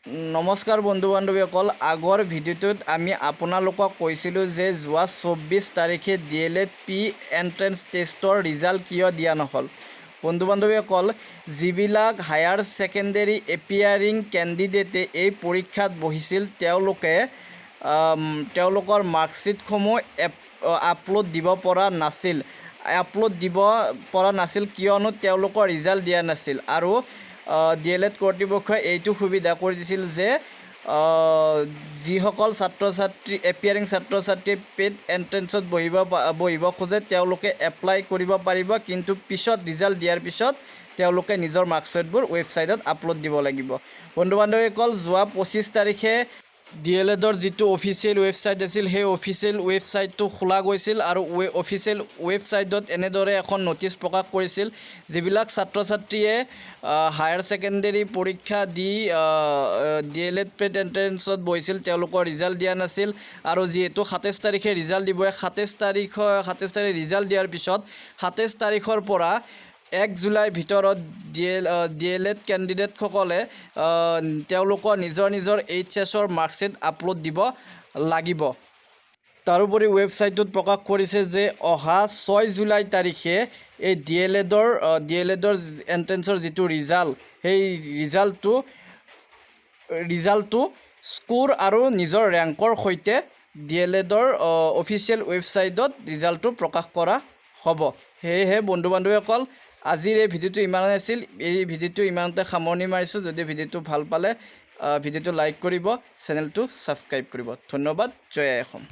নমস্কাৰ বন্ধু বান্ধৱীসকল আগৰ ভিডিঅ'টোত আমি আপোনালোকক কৈছিলোঁ যে যোৱা 24 তাৰিখে DLED প্ৰি এন্ট্ৰেন্স টেষ্টৰ ৰিজাল্ট কিয় দিয়া নহ'ল। বন্ধু বান্ধৱীসকল যিবিলাক হায়াৰ ছেকেণ্ডেৰী এপিয়াৰিং কেণ্ডিডেটে এই পৰীক্ষাত বহিছিল তেওঁলোকৰ মাৰ্কশ্বিটসমূহ আপলোড দিব পৰা নাছিল কিয়নো তেওঁলোকৰ ৰিজাল্ট দিয়া নাছিল আৰু DLED কৰ্তৃপক্ষই এইটো সুবিধা কৰি দিছিল যে যিসকল এপিয়াৰিং ছাত্ৰ ছাত্ৰীয়ে পেইড এণ্ট্ৰেন্সত বহিব খোজে তেওঁলোকে এপ্লাই কৰিব পাৰিব, কিন্তু পিছত ৰিজাল্ট দিয়াৰ পিছত তেওঁলোকে নিজৰ মাৰ্কশ্বিটবোৰ ৱেবছাইটত আপলোড দিব লাগিব। বন্ধু বান্ধৱীসকল যোৱা 25 তাৰিখে DLEDৰ যিটো অফিচিয়েল ৱেবছাইট আছিল সেই অফিচিয়েল ৱেবছাইটটো খোলা গৈছিল আৰু অফিচিয়েল ৱেবছাইটত এনেদৰে এখন ন'টিছ প্ৰকাশ কৰিছিল যিবিলাক ছাত্ৰ ছাত্ৰীয়ে হায়াৰ ছেকেণ্ডেৰী পৰীক্ষা দি DLED প্ৰি এণ্ট্ৰেন্সত বহিছিল তেওঁলোকৰ ৰিজাল্ট দিয়া নাছিল আৰু যিহেতু 27 তাৰিখে ৰিজাল্ট দিব, 27 তাৰিখে ৰিজাল্ট দিয়াৰ পিছত 27 তাৰিখৰ পৰা 1 জুলাইৰ ভিতৰত DLED কেণ্ডিডেটসকলে তেওঁলোকৰ নিজৰ HSৰ মাৰ্কশ্বিট আপলোড দিব লাগিব। তাৰোপৰি ৱেবছাইটটোত প্ৰকাশ কৰিছে যে অহা 6 জুলাই তাৰিখে এই DLEDৰ এণ্ট্ৰেন্সৰ যিটো ৰিজাল্ট সেই ৰিজাল্টটো স্ক'ৰ আৰু নিজৰ ৰেংকৰ সৈতে DLEDৰ অফিচিয়েল ৱেবছাইটত ৰিজাল্টটো প্ৰকাশ কৰা হ'ব। সেয়েহে বন্ধু বান্ধৱীসকল আজিৰ এই ভিডিঅ'টো ইমানেই আছিল। এই ভিডিঅ'টো ইমানতে সামৰণি মাৰিছোঁ। যদি ভিডিঅ'টো ভাল পালে ভিডিঅ'টো লাইক কৰিব, চেনেলটো ছাবস্ক্ৰাইব কৰিব। ধন্যবাদ। জয় আই অসম।